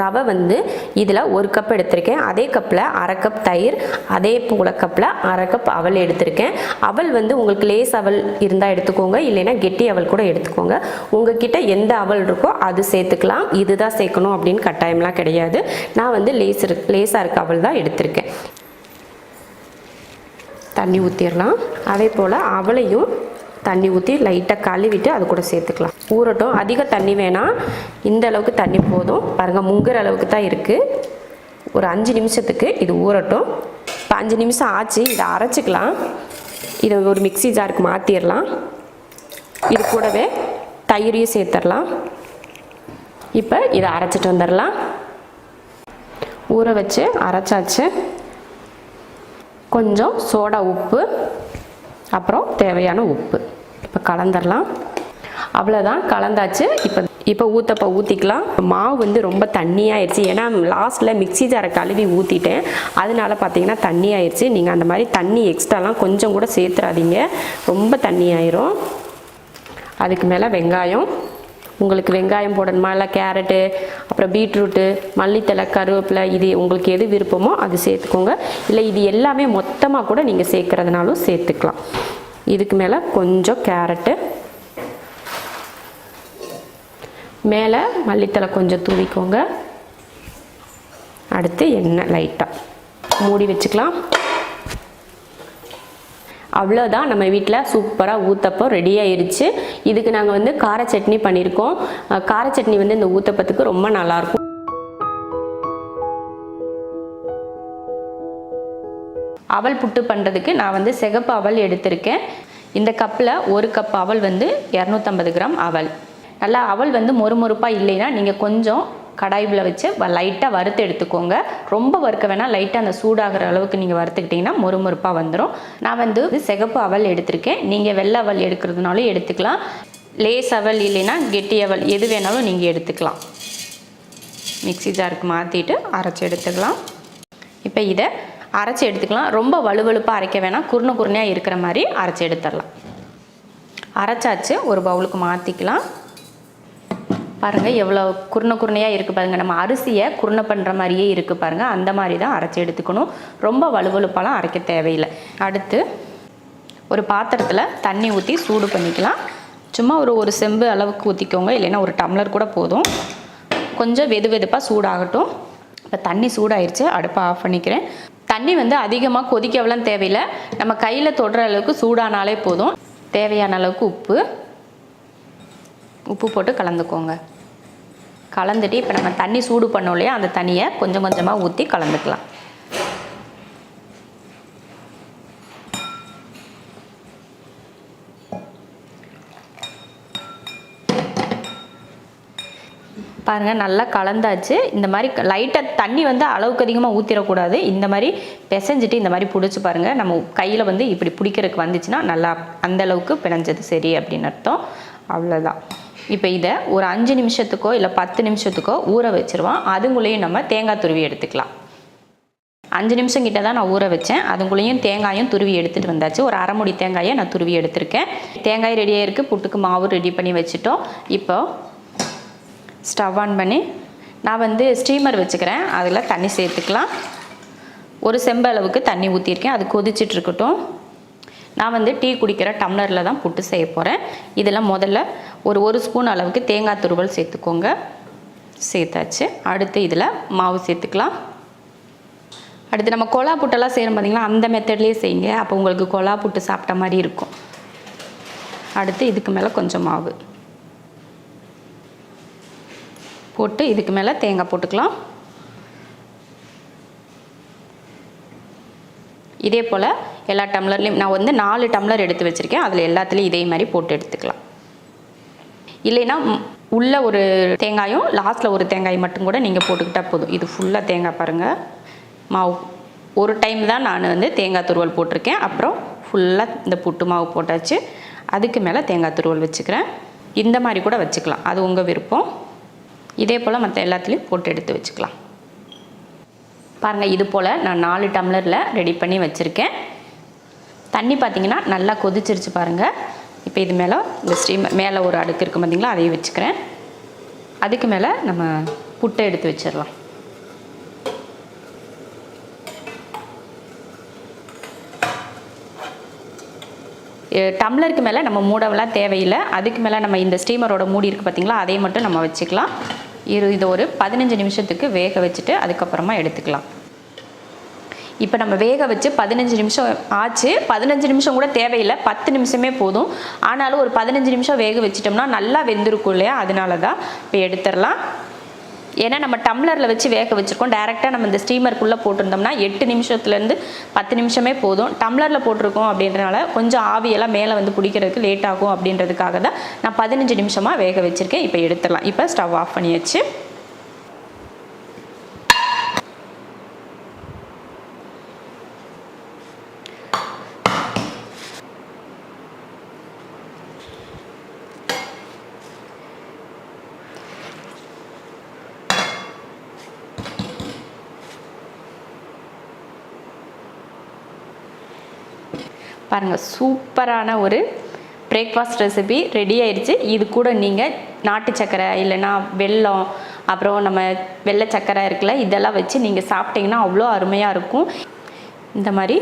ரவை வந்து இதில் 1 கப் எடுத்திருக்கேன். அதே கப்பில் அரை கப் தயிர், அதே போல் கப்பில் அரை கப் அவல் எடுத்திருக்கேன். அவல் வந்து உங்களுக்கு லேஸ் அவல் இருந்தால் எடுத்துக்கோங்க, இல்லைன்னா கெட்டி அவல் கூட எடுத்துக்கோங்க. உங்ககிட்ட எந்த அவல் இருக்கோ அது சேர்த்துக்கலாம். இதுதான் சேர்க்கணும் அப்படின்னு கட்டாயம்லாம் கிடையாது. நான் வந்து லேசாக இருக்க அவல் தான் எடுத்திருக்கேன். தண்ணி ஊற்றிடலாம். அதே போல் அவளையும் தண்ணி ஊற்றி லைட்டாக கழுவிட்டு அது கூட சேர்த்துக்கலாம். ஊறட்டும். அதிக தண்ணி வேணாம், இந்த அளவுக்கு தண்ணி போதும். பாருங்கள், முங்குற அளவுக்கு தான் இருக்குது. ஒரு 5 நிமிஷத்துக்கு இது ஊறட்டும். இப்போ 5 நிமிஷம் ஆச்சு. இதை அரைச்சிக்கலாம். இதை ஒரு மிக்ஸி ஜாருக்கு மாற்றிடலாம். இது கூடவே தயிரையும் சேர்த்துடலாம். இப்போ இதை அரைச்சிட்டு வந்துடலாம். ஊற வச்சு அரைச்சாச்சு. கொஞ்சம் சோடா உப்பு, அப்புறம் தேவையான உப்பு இப்போ கலந்துடலாம். அவ்வளோதான், கலந்தாச்சு. இப்போ ஊற்றப்போ ஊற்றிக்கலாம். மாவு வந்து ரொம்ப தண்ணியாகிடுச்சு. ஏன்னா லாஸ்ட்டில் மிக்ஸி ஜாரை கழுவி ஊற்றிட்டேன், அதனால பார்த்தீங்கன்னா தண்ணி ஆயிடுச்சு. நீங்கள் அந்த மாதிரி தண்ணி எக்ஸ்ட்ராலாம் கொஞ்சம் கூட சேர்த்துறாதீங்க, ரொம்ப தண்ணி ஆயிரும். அதுக்கு மேலே வெங்காயம், உங்களுக்கு வெங்காயம் போடணுமா, இல்லை கேரட்டு, அப்புறம் பீட்ரூட்டு, மல்லித்தலை, கருவேப்பிலை, இது உங்களுக்கு எது விருப்பமோ அது சேர்த்துக்கோங்க. இல்லை இது எல்லாமே மொத்தமாக கூட நீங்கள் சேர்க்குறதுனாலும் சேர்த்துக்கலாம். இதுக்கு மேலே கொஞ்சம் கேரட்டு, மேலே மல்லித்தலை கொஞ்சம் தூவிக்கோங்க. அடுத்து எண்ணெய் லைட்டாக மூடி வச்சுக்கலாம். அவ்வளோதான், நம்ம வீட்டில் சூப்பராக ஊத்தப்பம் ரெடி ஆயிடுச்சு. இதுக்கு நாங்கள் வந்து கார சட்னி பண்ணியிருக்கோம். கார சட்னி வந்து இந்த ஊத்தப்பத்துக்கு ரொம்ப நல்லாயிருக்கும். அவல் புட்டு பண்ணுறதுக்கு நான் வந்து சிகப்பு அவல் எடுத்திருக்கேன். இந்த கப்பில் 1 கப் அவல் வந்து 250 கிராம் அவல். நல்லா அவல் வந்து மொறுமொறுப்பாக இல்லைன்னா நீங்கள் கொஞ்சம் கடாயில் வச்சு லைட்டாக வறுத்து எடுத்துக்கோங்க. ரொம்ப வறுக்க வேணால், லைட்டாக அந்த சூடாகிற அளவுக்கு நீங்கள் வறுத்துக்கிட்டிங்கன்னா மொறுமொறுப்பாக வந்துடும். நான் வந்து சிகப்பு அவல் எடுத்திருக்கேன். நீங்கள் வெள்ளை அவல் எடுக்கிறதுனாலும் எடுத்துக்கலாம். லேஸ் அவல் இல்லைன்னா கெட்டி அவல் எது வேணாலும் நீங்கள் எடுத்துக்கலாம். மிக்ஸி ஜாருக்கு மாற்றிட்டு அரைச்சி எடுத்துக்கலாம். இப்போ இதை அரைச்சி எடுத்துக்கலாம். ரொம்ப வலுவலுப்பாக அரைக்க வேணாம், குருணையாக இருக்கிற மாதிரி அரைச்சி எடுத்துடலாம். அரைச்சாச்சு, ஒரு பவுலுக்கு மாற்றிக்கலாம். பாருங்கள் எவ்வளோ குருணையாக இருக்குது பாருங்கள். நம்ம அரிசியை குருணை பண்ணுற மாதிரியே இருக்குது பாருங்கள். அந்த மாதிரி தான் அரைச்சி எடுத்துக்கணும். ரொம்ப வலுவலுப்பாலாம் அரைக்க தேவையில்லை. அடுத்து ஒரு பாத்திரத்தில் தண்ணி ஊற்றி சூடு பண்ணிக்கலாம். சும்மா ஒரு செம்பு அளவுக்கு ஊற்றிக்கோங்க, இல்லைன்னா ஒரு டம்ளர் கூட போதும். கொஞ்சம் வெதுப்பாக சூடாகட்டும். இப்போ தண்ணி சூடாயிருச்சு, அடுப்பை ஆஃப் பண்ணிக்கிறேன். தண்ணி வந்து அதிகமாக கொதிக்கவெல்லாம் தேவையில்லை, நம்ம கையில் தொடுற அளவுக்கு சூடானாலே போதும். தேவையான அளவுக்கு உப்பு போட்டு கலந்துக்கோங்க. கலந்துட்டு இப்போ நம்ம தண்ணி சூடு பண்ணோம் இல்லையா, அந்த தண்ணியை கொஞ்சம் கொஞ்சமாக ஊற்றி கலந்துக்கலாம். பாருங்கள் நல்லா கலந்தாச்சு. இந்த மாதிரி லைட்டாக தண்ணி வந்து அளவுக்கு அதிகமாக ஊற்றிடக்கூடாது. இந்த மாதிரி பிசைஞ்சிட்டு இந்த மாதிரி பிடிச்சி பாருங்கள். நம்ம கையில் வந்து இப்படி பிடிக்கிறதுக்கு வந்துச்சுன்னா நல்லா அந்தளவுக்கு பிணைஞ்சது சரி அப்படின்னு அர்த்தம். அவ்வளோதான். இப்போ இதை ஒரு 5 நிமிஷத்துக்கோ இல்லை 10 நிமிஷத்துக்கோ ஊற வச்சுருவோம். அதுங்குள்ளேயும் நம்ம தேங்காய் துருவி எடுத்துக்கலாம். 5 நிமிஷம் கிட்ட தான் நான் ஊற வச்சேன். அதுக்குள்ளேயும் தேங்காயும் துருவி எடுத்துகிட்டு வந்தாச்சு. ஒரு அரை மூடி தேங்காயை நான் துருவி எடுத்திருக்கேன். தேங்காய் ரெடியாக இருக்குது. புட்டுக்கு மாவு ரெடி பண்ணி வச்சுட்டோம். இப்போ ஸ்டவ் ஆன் பண்ணி நான் வந்து ஸ்டீமர் வச்சுக்கிறேன். அதில் தண்ணி சேர்த்துக்கலாம். ஒரு செம்பு அளவுக்கு தண்ணி ஊற்றிருக்கேன். அது கொதிச்சுட்டு இருக்கட்டும். நான் வந்து டீ குடிக்கிற டம்ளரில் தான் புட்டு செய்ய போகிறேன். இதில் முதல்ல ஒரு ஸ்பூன் அளவுக்கு தேங்காய் துருவல் சேர்த்துக்கோங்க. சேர்த்தாச்சு. அடுத்து இதில் மாவு சேர்த்துக்கலாம். அடுத்து நம்ம கொலா புட்டெல்லாம் செய்யணும் பார்த்தீங்களா, அந்த மெத்தட்லேயே செய்யுங்க. அப்போ உங்களுக்கு கொலா புட்டு சாப்பிட்ட மாதிரி இருக்கும். அடுத்து இதுக்கு மேலே கொஞ்சம் மாவு போட்டு இதுக்கு மேலே தேங்காய் போட்டுக்கலாம். இதே போல் எல்லா டம்ளர்லேயும் நான் வந்து 4 டம்ளர் எடுத்து வச்சுருக்கேன். அதில் எல்லாத்துலேயும் இதே மாதிரி போட்டு எடுத்துக்கலாம். இல்லைன்னா உள்ளே ஒரு தேங்காயும் லாஸ்ட்டில் ஒரு தேங்காய் மட்டும் கூட நீங்கள் போட்டுக்கிட்டால் போதும். இது ஃபுல்லாக தேங்காய் பாருங்கள். மாவு ஒரு டைம் தான் நான் வந்து தேங்காய் துருவல் போட்டிருக்கேன். அப்புறம் ஃபுல்லாக இந்த புட்டு மாவு போட்டாச்சு. அதுக்கு மேலே தேங்காய் துருவல் வச்சுக்கிறேன். இந்த மாதிரி கூட வச்சுக்கலாம், அது உங்கள் விருப்பம். இதே போல் மற்ற எல்லாத்துலேயும் போட்டு எடுத்து வச்சுக்கலாம். பாருங்கள், இது போல் நான் 4 டம்ளரில் ரெடி பண்ணி வச்சுருக்கேன். தண்ணி பார்த்திங்கன்னா நல்லா கொதிச்சிருச்சு பாருங்கள். இப்போ இது மேலே இந்த ஸ்டீமர் மேலே ஒரு அடுக்கு இருக்குது பார்த்திங்களா, அதையும் வச்சுக்கிறேன். அதுக்கு மேலே நம்ம புட்டை எடுத்து வச்சிடலாம். டம்ளருக்கு மேலே நம்ம மூடவெல்லாம் தேவையில்லை. அதுக்கு மேலே நம்ம இந்த ஸ்டீமரோட மூடி இருக்குது பார்த்திங்களா, அதை மட்டும் நம்ம வச்சுக்கலாம். இது ஒரு 15 நிமிஷத்துக்கு வேக வச்சுட்டு அதுக்கப்புறமா எடுத்துக்கலாம். இப்போ நம்ம வேக வச்சு 15 நிமிஷம் ஆச்சு. 15 நிமிஷம் கூட தேவையில்லை, 10 நிமிஷமே போதும். ஆனாலும் ஒரு 15 நிமிஷம் வேக வச்சிட்டோம்னா நல்லா வெந்திருக்கும் இல்லையா, அதனால தான். இப்போ எடுத்துடலாம். ஏன்னா நம்ம டம்ளரில் வச்சு வேக வச்சுருக்கோம். டேரெக்டாக நம்ம இந்த ஸ்டீமருக்குள்ளே போட்டிருந்தோம்னா 8 நிமிஷத்துலேருந்து 10 நிமிஷமே போதும். டம்ளரில் போட்டிருக்கோம் அப்படின்றனால கொஞ்சம் ஆவியெல்லாம் மேலே வந்து பிடிக்கிறதுக்கு லேட் ஆகும் அப்படின்றதுக்காக தான் நான் 15 நிமிஷமாக வேக வச்சுருக்கேன். இப்போ எடுத்துடலாம். இப்போ ஸ்டவ் ஆஃப் பண்ணியாச்சு. பாருங்கள், சூப்பரான ஒரு பிரேக்ஃபாஸ்ட் ரெசிபி ரெடி ஆயிடுச்சு. இது கூட நீங்கள் நாட்டு சக்கரை இல்லைன்னா வெல்லம், அப்புறம் நம்ம வெள்ளை சக்கரை இருக்குல்ல, இதெல்லாம் வச்சு நீங்கள் சாப்பிட்டிங்கன்னா அவ்வளோ அருமையாக இருக்கும். இந்த மாதிரி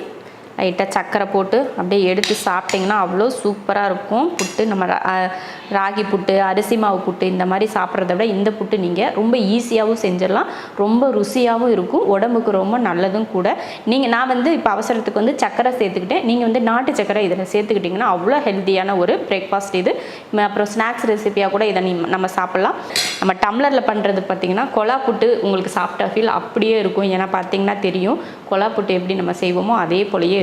லைட்டாக சக்கரை போட்டு அப்படியே எடுத்து சாப்பிட்டிங்கன்னா அவ்வளோ சூப்பராக இருக்கும். புட்டு நம்ம ராகி புட்டு, அரிசி மாவு புட்டு இந்த மாதிரி சாப்பிட்றத விட இந்த புட்டு நீங்கள் ரொம்ப ஈஸியாகவும் செஞ்சிடலாம். ரொம்ப ருசியாகவும் இருக்கும், உடம்புக்கு ரொம்ப நல்லதும் கூட. நான் வந்து இப்போ அவசரத்துக்கு வந்து சக்கரை சேர்த்துக்கிட்டேன். நீங்கள் வந்து நாட்டு சக்கரை இதில் சேர்த்துக்கிட்டிங்கன்னா அவ்வளோ ஹெல்த்தியான ஒரு பிரேக்ஃபாஸ்ட் இது. அப்புறம் ஸ்நாக்ஸ் ரெசிபியாக கூட இதை நம்ம சாப்பிட்லாம். நம்ம டம்ளரில் பண்ணுறது பார்த்திங்கன்னா கொலா புட்டு உங்களுக்கு சாப்பிட்ட ஃபீல் அப்படியே இருக்கும். ஏன்னா பார்த்திங்கன்னா தெரியும் கொலா புட்டு எப்படி நம்ம செய்வோமோ அதே போலயே இருக்குது.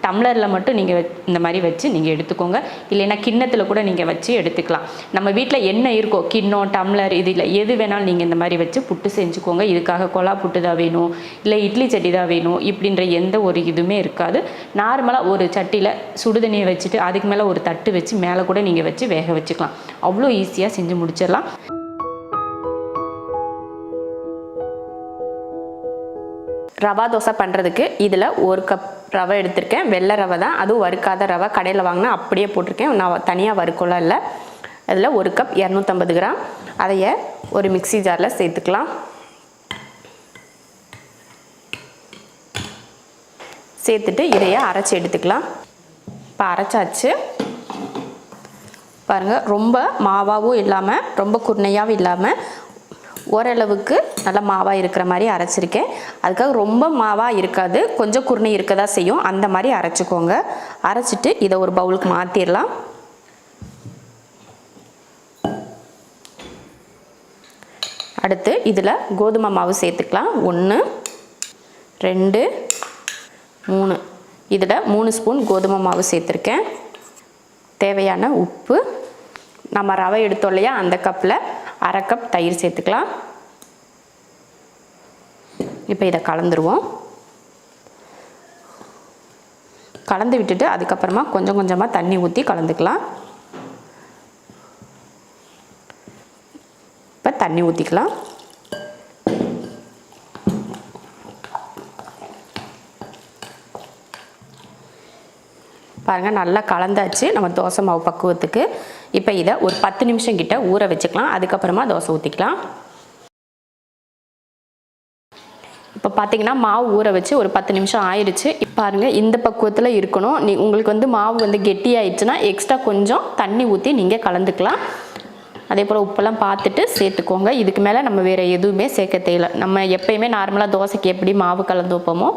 டம்ளரில் மட்டும் நீங்கள் இந்த மாதிரி வச்சு நீங்கள் எடுத்துக்கோங்க. இல்லைன்னா கிண்ணத்தில் கூட நீங்கள் வச்சு எடுத்துக்கலாம். நம்ம வீட்டில் என்ன இருக்கோ, கிண்ணம், டம்ளர், இதில் எது வேணாலும் நீங்கள் இந்த மாதிரி வச்சு புட்டு செஞ்சுக்கோங்க. இதுக்காக கொலா புட்டு தான் வேணும், இல்லை இட்லி சட்டி தான் வேணும் இப்படின்ற எந்த ஒரு இதுவுமே இருக்காது. நார்மலாக ஒரு சட்டியில் சுடுதண்ணியை வச்சுட்டு அதுக்கு மேலே ஒரு தட்டு வச்சு மேலே கூட நீங்கள் வச்சு வேக வச்சுக்கலாம். அவ்வளோ ஈஸியாக செஞ்சு முடிச்சிடலாம். ரவா தோசை பண்ணுறதுக்கு இதில் 1 கப் ரவை எடுத்திருக்கேன். வெள்ளை ரவை தான், அதுவும் வறுக்காத ரவை. கடையில் வாங்கினா அப்படியே போட்டிருக்கேன், நான் தனியாக வறுக்கலாம் இல்லை. அதில் 1 கப் 250 கிராம். அதைய ஒரு மிக்ஸி ஜாரில் சேர்த்துக்கலாம். சேர்த்துட்டு இதையை அரைச்சி எடுத்துக்கலாம். இப்போ அரைச்சாச்சு. பாருங்கள், ரொம்ப மாவாகவும் இல்லாமல் ரொம்ப குருணையாகவும் இல்லாமல் ஓரளவுக்கு நல்லா மாவாக இருக்கிற மாதிரி அரைச்சிருக்கேன். அதுக்காக ரொம்ப மாவாக இருக்காது, கொஞ்சம் குருணை இருக்க தான் செய்யும். அந்த மாதிரி அரைச்சிக்கோங்க. அரைச்சிட்டு இதை ஒரு பவுலுக்கு மாற்றிடலாம். அடுத்து இதில் கோதுமை மாவு சேர்த்துக்கலாம். 1 2 3 இதில் 3 ஸ்பூன் கோதுமை மாவு சேர்த்துருக்கேன். தேவையான உப்பு, நம்ம ரவை எடுத்தோம் இல்லையா அந்த கப்பில் 1/2 கப் தயிர் சேர்த்துக்கலாம். இப்போ இதை கலந்துருவோம். கலந்து விட்டுட்டு அதுக்கப்புறமா கொஞ்சம் கொஞ்சமாக தண்ணி ஊற்றி கலந்துக்கலாம். இப்போ தண்ணி ஊற்றிக்கலாம். பாருங்கள், நல்லா கலந்தாச்சு நம்ம தோசை மாவு பக்குவத்துக்கு. இப்போ இதை ஒரு 10 நிமிஷம் கிட்ட ஊற வச்சுக்கலாம். அதுக்கப்புறமா தோசை ஊற்றிக்கலாம். இப்போ பார்த்தீங்கன்னா மாவு ஊற வச்சு ஒரு 10 நிமிஷம் ஆயிடுச்சு. பாருங்கள், இந்த பக்குவத்தில் இருக்கணும். உங்களுக்கு வந்து மாவு வந்து கெட்டி ஆயிடுச்சுன்னா எக்ஸ்ட்ரா கொஞ்சம் தண்ணி ஊற்றி நீங்கள் கலந்துக்கலாம். அதே போல் உப்பெல்லாம் பார்த்துட்டு சேர்த்துக்கோங்க. இதுக்கு மேலே நம்ம வேறு எதுவுமே சேர்க்க தேவையில்லை. நம்ம எப்பயுமே நார்மலாக தோசைக்கு எப்படி மாவு கலந்து வைப்போமோ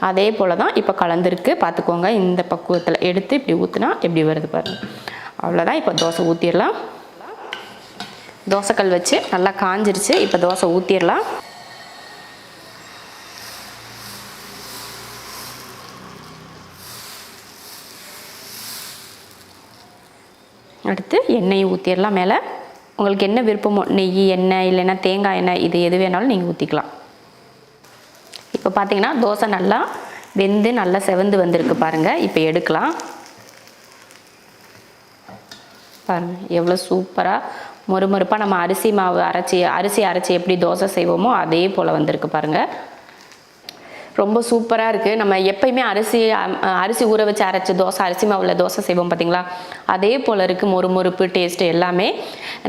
அதே போல் தான் இப்போ கலந்துருக்கு. பார்த்துக்கோங்க, இந்த பக்குவத்தில் எடுத்து இப்படி ஊற்றினா எப்படி வருது பாருங்கள். அவ்வளோதான். இப்போ தோசை ஊற்றிடலாம். தோசைக்கல் வச்சு நல்லா காஞ்சிருச்சு. இப்போ தோசை ஊற்றிடலாம். அடுத்து எண்ணெயை ஊற்றிடலாம் மேலே. உங்களுக்கு என்ன விருப்பமோ, நெய், எண்ணெய் இல்லைன்னா தேங்காய் எண்ணெய், இது எது வேணாலும் நீங்கள் ஊற்றிக்கலாம். இப்போ பார்த்தீங்கன்னா தோசை நல்லா வெந்து நல்லா செவந்து வந்திருக்கு பாருங்கள். இப்போ எடுக்கலாம். பாருங்கள் எவ்வளோ சூப்பராக மொறுமொறுப்பாக நம்ம அரிசி மாவு அரைச்சி எப்படி தோசை செய்வோமோ அதே போல் வந்திருக்கு பாருங்கள். ரொம்ப சூப்பராக இருக்குது. நம்ம எப்பயுமே அரிசி ஊற வச்சு அரைச்சி தோசை, அரிசி மாவில் தோசை செய்வோம் பார்த்தீங்களா, அதே போல் இருக்குது. மொறுமொறுப்பு டேஸ்ட்டு எல்லாமே.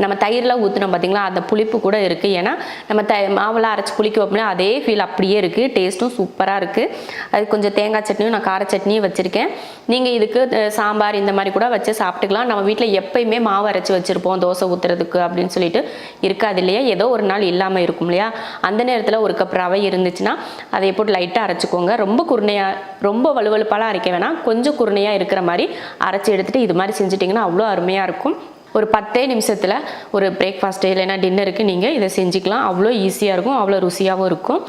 நம்ம தயிரில் ஊற்றினோம் பார்த்தீங்களா, அந்த புளிப்பு கூட இருக்குது. ஏன்னா நம்ம மாவெல்லாம் அரைச்சி புளிக்க வைப்போம்னா அதே ஃபீல் அப்படியே இருக்குது. டேஸ்ட்டும் சூப்பராக இருக்குது. அது கொஞ்சம் தேங்காய் சட்னியும் நான் கார சட்னியும் வச்சுருக்கேன். நீங்கள் இதுக்கு சாம்பார் இந்த மாதிரி கூட வச்சு சாப்பிட்டுக்கலாம். நம்ம வீட்டில் எப்பயுமே மாவு அரைச்சி வச்சுருப்போம் தோசை ஊற்றுறதுக்கு அப்படின்னு சொல்லிட்டு இருக்காது இல்லையா, ஏதோ ஒரு நாள் இல்லாமல் இருக்கும் இல்லையா, அந்த நேரத்தில் ஒரு கப் ரவை இருந்துச்சுன்னா அதை போட்டு லைட்டாக அரைச்சிக்கோங்க. ரொம்ப குருணையாக, ரொம்ப வலுவலுப்பாலாம் அரைக்க வேணாம், கொஞ்சம் குருணையாக இருக்கிற மாதிரி அரைச்சி எடுத்துகிட்டு இது மாதிரி செஞ்சிட்டிங்கன்னா அவ்வளோ அருமையாக இருக்கும். ஒரு 10 நிமிஷத்தில் ஒரு பிரேக்ஃபாஸ்ட்டு இல்லைன்னா டின்னருக்கு நீங்கள் இதை செஞ்சுக்கலாம். அவ்வளோ ஈஸியாக இருக்கும், அவ்வளோ ருசியாகவும் இருக்கும்.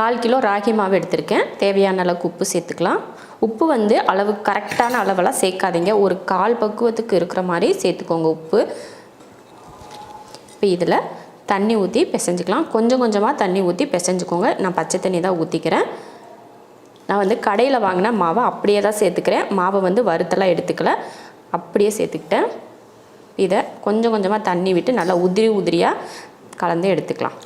1/4 கிலோ ராகி மாவு எடுத்திருக்கேன். தேவையான அளவுக்கு உப்பு சேர்த்துக்கலாம். உப்பு வந்து அளவு கரெக்டான அளவெல்லாம் சேர்க்காதீங்க, ஒரு 1/4 பக்குவத்துக்கு இருக்கிற மாதிரி சேர்த்துக்கோங்க உப்பு. இப்போ இதில் தண்ணி ஊற்றி பிசைஞ்சிக்கலாம். கொஞ்சம் கொஞ்சமாக தண்ணி ஊற்றி பிசைஞ்சிக்கோங்க. நான் பச்சை தண்ணி தான் ஊற்றிக்கிறேன். நான் வந்து கடையில் வாங்கின மாவை அப்படியே தான் சேர்த்துக்கிறேன். மாவை வந்து வறுத்தெல்லாம் எடுத்துக்கல, அப்படியே சேர்த்துக்கிட்டேன். இதை கொஞ்சம் கொஞ்சமாக தண்ணி விட்டு நல்லா உதிரியாக கலந்து எடுத்துக்கலாம்.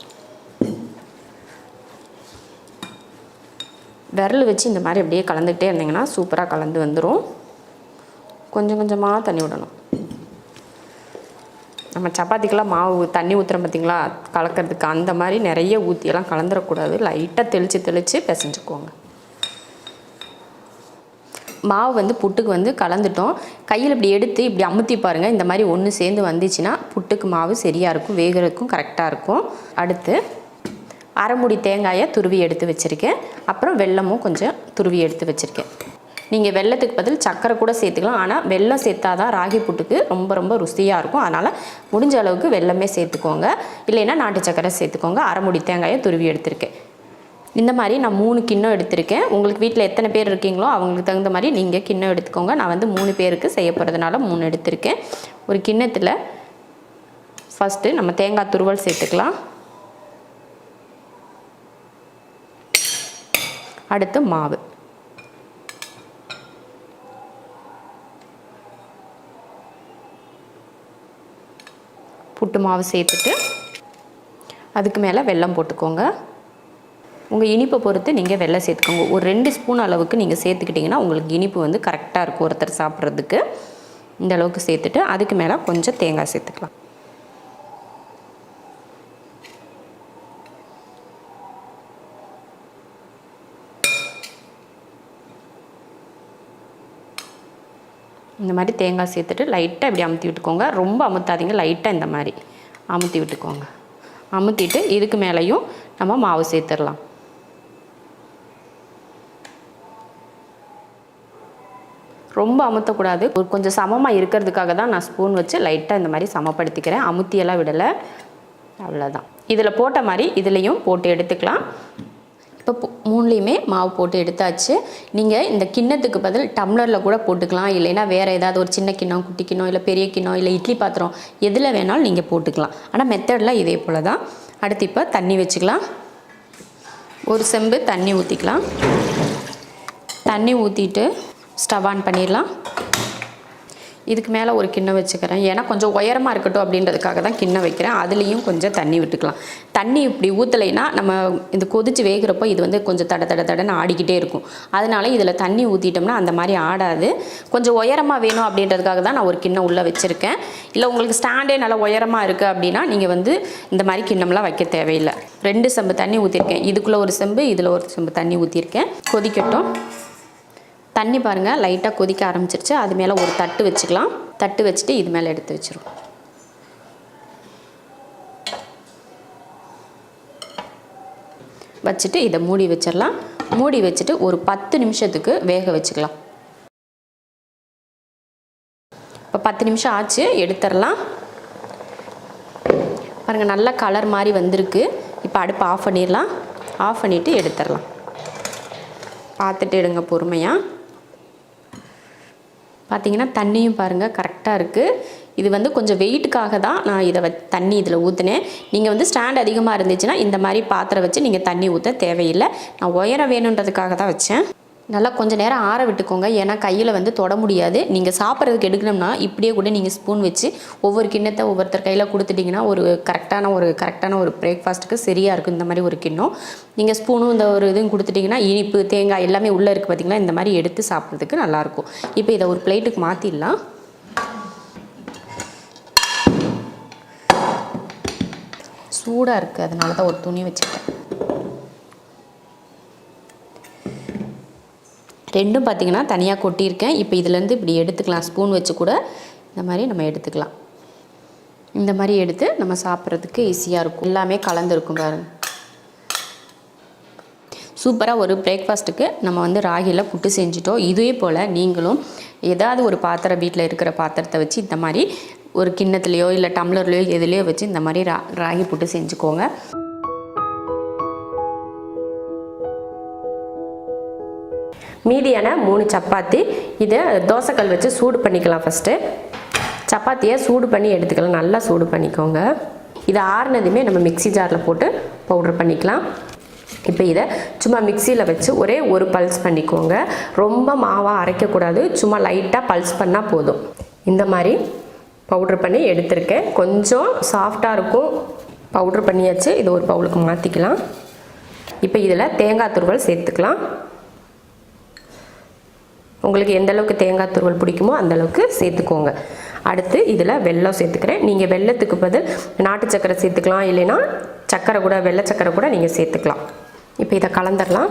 விரல் வச்சு இந்த மாதிரி அப்படியே கலந்துக்கிட்டே இருந்தீங்கன்னா சூப்பராக கலந்து வந்துடும். கொஞ்சம் கொஞ்சமாக தண்ணி விடணும். நம்ம சப்பாத்திக்கெல்லாம் மாவு தண்ணி ஊற்றுறோம் பார்த்திங்களா கலக்கிறதுக்கு, அந்த மாதிரி நிறைய ஊற்றியெல்லாம் கலந்துடக்கூடாது. லைட்டாக தெளித்து பிசைஞ்சுக்கோங்க. மாவு வந்து புட்டுக்கு வந்து கலந்துட்டோம். கையில் இப்படி எடுத்து இப்படி அமுத்தி பாருங்கள். இந்த மாதிரி ஒன்று சேர்ந்து வந்துச்சுன்னா புட்டுக்கு மாவு சரியாக இருக்கும், வேகிறதுக்கும் கரெக்டாக இருக்கும். அடுத்து அரை மூடி தேங்காயை துருவி எடுத்து வச்சுருக்கேன். அப்புறம் வெல்லமும் கொஞ்சம் துருவி எடுத்து வச்சுருக்கேன். நீங்கள் வெல்லத்துக்கு பதில் சர்க்கரை கூட சேர்த்துக்கலாம். ஆனால் வெல்லம் சேர்த்தாதான் ராகி புட்டுக்கு ரொம்ப ரொம்ப ருசியாக இருக்கும். அதனால் முடிஞ்ச அளவுக்கு வெல்லமே சேர்த்துக்கோங்க, இல்லைன்னா நாட்டு சர்க்கரை சேர்த்துக்கோங்க. அரை மூடி தேங்காயை துருவி எடுத்திருக்கேன். இந்த மாதிரி நான் 3 கிண்ணம் எடுத்திருக்கேன். உங்களுக்கு வீட்டில் எத்தனை பேர் இருக்கீங்களோ அவங்களுக்கு தகுந்த மாதிரி நீங்கள் கிண்ணம் எடுத்துக்கோங்க. நான் வந்து 3 பேருக்கு செய்ய போகிறதுனால 3 எடுத்திருக்கேன். ஒரு கிண்ணத்தில் ஃபஸ்ட்டு நம்ம தேங்காய் துருவல் சேர்த்துக்கலாம். அடுத்து மாவு, புட்டு மாவு சேர்த்துட்டு அதுக்கு மேலே வெல்லம் போட்டுக்கோங்க. உங்கள் இனிப்பை பொறுத்து நீங்கள் வெல்லம் சேர்த்துக்கோங்க. ஒரு 2 ஸ்பூன் அளவுக்கு நீங்கள் சேர்த்துக்கிட்டிங்கன்னா உங்களுக்கு இனிப்பு வந்து கரெக்டாக இருக்கும் ஒருத்தர் சாப்பிட்றதுக்கு. இந்த அளவுக்கு சேர்த்துட்டு அதுக்கு மேலே கொஞ்சம் தேங்காய் சேர்த்துக்கலாம். இந்த மாதிரி தேங்காய் சேர்த்துட்டு லைட்டாக இப்படி அமுத்தி விட்டுக்கோங்க. ரொம்ப அமுத்தாதீங்க, லைட்டாக இந்த மாதிரி அமுத்தி விட்டுக்கோங்க. அமுத்திட்டு இதுக்கு மேலேயும் நம்ம மாவு சேர்த்துடலாம். ரொம்ப அமுத்தக்கூடாது, கொஞ்சம் சமமாக இருக்கிறதுக்காக தான் நான் ஸ்பூன் வச்சு லைட்டாக இந்த மாதிரி சமப்படுத்திக்கிறேன். அமுத்தியெல்லாம் விடலை, அவ்வளோதான். இதில் போட்ட மாதிரி இதுலேயும் போட்டு எடுத்துக்கலாம். இப்போ 3லேயுமே மாவு போட்டு எடுத்தாச்சு. நீங்கள் இந்த கிண்ணத்துக்கு பதில் டம்ளரில் கூட போட்டுக்கலாம், இல்லைன்னா வேறு ஏதாவது ஒரு சின்ன கிண்ணம், குட்டி கிண்ணம், இல்லை பெரிய கிண்ணம், இல்லை இட்லி பாத்திரம் எதில் வேணாலும் நீங்கள் போட்டுக்கலாம். ஆனால் மெத்தடெலாம் இதே போல் தான். அடுத்து இப்போ தண்ணி வச்சுக்கலாம். ஒரு செம்பு தண்ணி ஊற்றிக்கலாம். தண்ணி ஊற்றிட்டு ஸ்டவ் ஆன் பண்ணிடலாம். இதுக்கு மேலே ஒரு கிண்ணம் வச்சுக்கிறேன், ஏன்னா கொஞ்சம் உயரமாக இருக்கட்டும் அப்படின்றதுக்காக தான் கிண்ணம் வைக்கிறேன். அதுலேயும் கொஞ்சம் தண்ணி விட்டுக்கலாம். தண்ணி இப்படி ஊற்றலைன்னா நம்ம இது கொதித்து வேகிறப்போ இது வந்து கொஞ்சம் தடன்னு ஆடிக்கிட்டே இருக்கும். அதனால இதில் தண்ணி ஊற்றிட்டோம்னா அந்த மாதிரி ஆடாது. கொஞ்சம் உயரமாக வேணும் அப்படின்றதுக்காக தான் நான் ஒரு கிண்ணம் உள்ளே வச்சுருக்கேன். இல்லை உங்களுக்கு ஸ்டாண்டே நல்லா உயரமாக இருக்குது அப்படின்னா நீங்கள் வந்து இந்த மாதிரி கிண்ணம்லாம் வைக்க தேவையில்லை. 2 செம்பு தண்ணி ஊற்றிருக்கேன். இதுக்குள்ளே ஒரு செம்பு, இதில் ஒரு செம்பு தண்ணி ஊற்றிருக்கேன். கொதிக்கட்டும். தண்ணி பாருங்கள் லைட்டாக கொதிக்க ஆரம்பிச்சிருச்சு. அது மேலே ஒரு தட்டு வச்சுக்கலாம். தட்டு வச்சுட்டு இது மேலே எடுத்து வச்சிருவோம். வச்சுட்டு இதை மூடி வச்சிடலாம். மூடி வச்சுட்டு ஒரு 10 நிமிஷத்துக்கு வேக வச்சுக்கலாம். இப்போ 10 நிமிஷம் ஆச்சு, எடுத்துடலாம். பாருங்கள் நல்லா கலர் மாதிரி வந்திருக்கு. இப்போ அடுப்பு ஆஃப் பண்ணிடலாம். ஆஃப் பண்ணிவிட்டு எடுத்துடலாம். பார்த்துட்டு எடுங்க பொறுமையாக. பார்த்தீங்கன்னா தண்ணியும் பாருங்கள் கரெக்டாக இருக்குது. இது வந்து கொஞ்சம் வெயிட்டுக்காக தான் நான் இதை தண்ணி இதில் ஊற்றினேன். நீங்கள் வந்து ஸ்டாண்ட் அதிகமாக இருந்துச்சுன்னா இந்த மாதிரி பாத்திரம் வச்சு நீங்கள் தண்ணி ஊற்ற தேவையில்லை. நான் உயரம் வேணுன்றதுக்காக தான் வச்சேன். நல்லா கொஞ்சம் நேரம் ஆற விட்டுக்கோங்க. ஏன்னா கையில் வந்து தொட முடியாது. நீங்கள் சாப்பிட்றதுக்கு எடுக்கணும்னா இப்படியே கூட நீங்கள் ஸ்பூன் வச்சு ஒவ்வொரு கிண்ணத்தை ஒவ்வொருத்தர் கையில் கொடுத்துட்டிங்கன்னா ஒரு கரெக்டான ஒரு பிரேக்ஃபாஸ்ட்டுக்கு சரியாக இருக்கும். இந்த மாதிரி ஒரு கிண்ணம் நீங்கள் ஸ்பூனும் இந்த ஒரு இதுவும் கொடுத்துட்டிங்கன்னா இனிப்பு தேங்காய் எல்லாமே உள்ளே இருக்குது பார்த்திங்களா, இந்த மாதிரி எடுத்து சாப்பிட்றதுக்கு நல்லாயிருக்கும். இப்போ இதை ஒரு பிளேட்டுக்கு மாற்றிடலாம். சூடாக இருக்குது, அதனால தான் ஒரு துணி வச்சுருக்கேன். ரெண்டும் பார்த்திங்கன்னா தனியாக கொட்டியிருக்கேன். இப்போ இதுலேருந்து இப்படி எடுத்துக்கலாம், ஸ்பூன் வச்சு கூட இந்த மாதிரி நம்ம எடுத்துக்கலாம். இந்த மாதிரி எடுத்து நம்ம சாப்பிட்றதுக்கு ஈஸியாக இருக்கும். எல்லாமே கலந்துருக்கும் பாருங்கள். சூப்பராக ஒரு பிரேக்ஃபாஸ்ட்டுக்கு நம்ம வந்து ராகியில் புட்டு செஞ்சுட்டோம். இதே போல் நீங்களும் ஏதாவது ஒரு பாத்திரம், வீட்டில் இருக்கிற பாத்திரத்தை வச்சு இந்த மாதிரி ஒரு கிண்ணத்துலேயோ இல்லை டம்ளர்லையோ எதுலேயோ வச்சு இந்த மாதிரி ராகி புட்டு செஞ்சுக்கோங்க. மீதியான 3 சப்பாத்தி இதை தோசைக்கல் வச்சு சூடு பண்ணிக்கலாம். ஃபஸ்ட்டு சப்பாத்தியை சூடு பண்ணி எடுத்துக்கலாம், நல்லா சூடு பண்ணிக்கோங்க. இதை ஆறுனதுமே நம்ம மிக்ஸி ஜாரில் போட்டு பவுடர் பண்ணிக்கலாம். இப்போ இதை சும்மா மிக்சியில் வச்சு ஒரே ஒரு பல்ஸ் பண்ணிக்கோங்க. ரொம்ப மாவாக அரைக்கக்கூடாது, சும்மா லைட்டாக பல்ஸ் பண்ணால் போதும். இந்த மாதிரி பவுட்ரு பண்ணி எடுத்திருக்கேன். கொஞ்சம் சாஃப்டாக இருக்கும். பவுட்ரு பண்ணியாச்சு. இதை ஒரு பவுலுக்கு மாற்றிக்கலாம். இப்போ இதில் தேங்காய் துருவல் சேர்த்துக்கலாம். உங்களுக்கு எந்த அளவுக்கு தேங்காய் துருவல் பிடிக்குமோ அந்தளவுக்கு சேர்த்துக்கோங்க. அடுத்து இதில் வெல்லம் சேர்த்துக்கிறேன். நீங்கள் வெல்லத்துக்கு பதில் நாட்டு சக்கரை சேர்த்துக்கலாம், இல்லைன்னா சக்கரை கூட, வெள்ளை சக்கரை கூட நீங்கள் சேர்த்துக்கலாம். இப்போ இதை கலந்துடலாம்.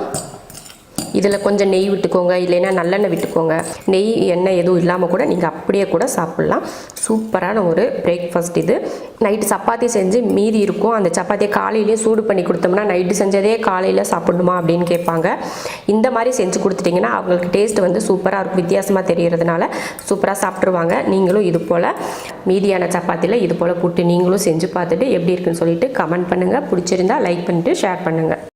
இதில் கொஞ்சம் நெய் விட்டுக்கோங்க, இல்லைன்னா நல்லெண்ணெய் விட்டுக்கோங்க. நெய் எண்ணெய் எதுவும் இல்லாமல் கூட நீங்கள் அப்படியே கூட சாப்பிட்லாம். சூப்பரான ஒரு பிரேக்ஃபாஸ்ட் இது. நைட்டு சப்பாத்தி செஞ்சு மீதி இருக்கும், அந்த சப்பாத்தியை காலையிலேயே சூடு பண்ணி கொடுத்தோம்னா நைட்டு செஞ்சதே காலையில் சாப்பிடணுமா அப்படின்னு கேட்பாங்க. இந்த மாதிரி செஞ்சு கொடுத்துட்டிங்கன்னா அவங்களுக்கு டேஸ்ட் வந்து சூப்பராக இருக்கும். வித்தியாசமாக தெரிகிறதுனால சூப்பராக சாப்பிட்ருவாங்க. நீங்களும் இது போல் மீதியான சப்பாத்தியில் இது போல் புட்டு நீங்களும் செஞ்சு பார்த்துட்டு எப்படி இருக்குன்னு சொல்லிட்டு கமெண்ட் பண்ணுங்கள். பிடிச்சிருந்தா லைக் பண்ணிவிட்டு ஷேர் பண்ணுங்கள்.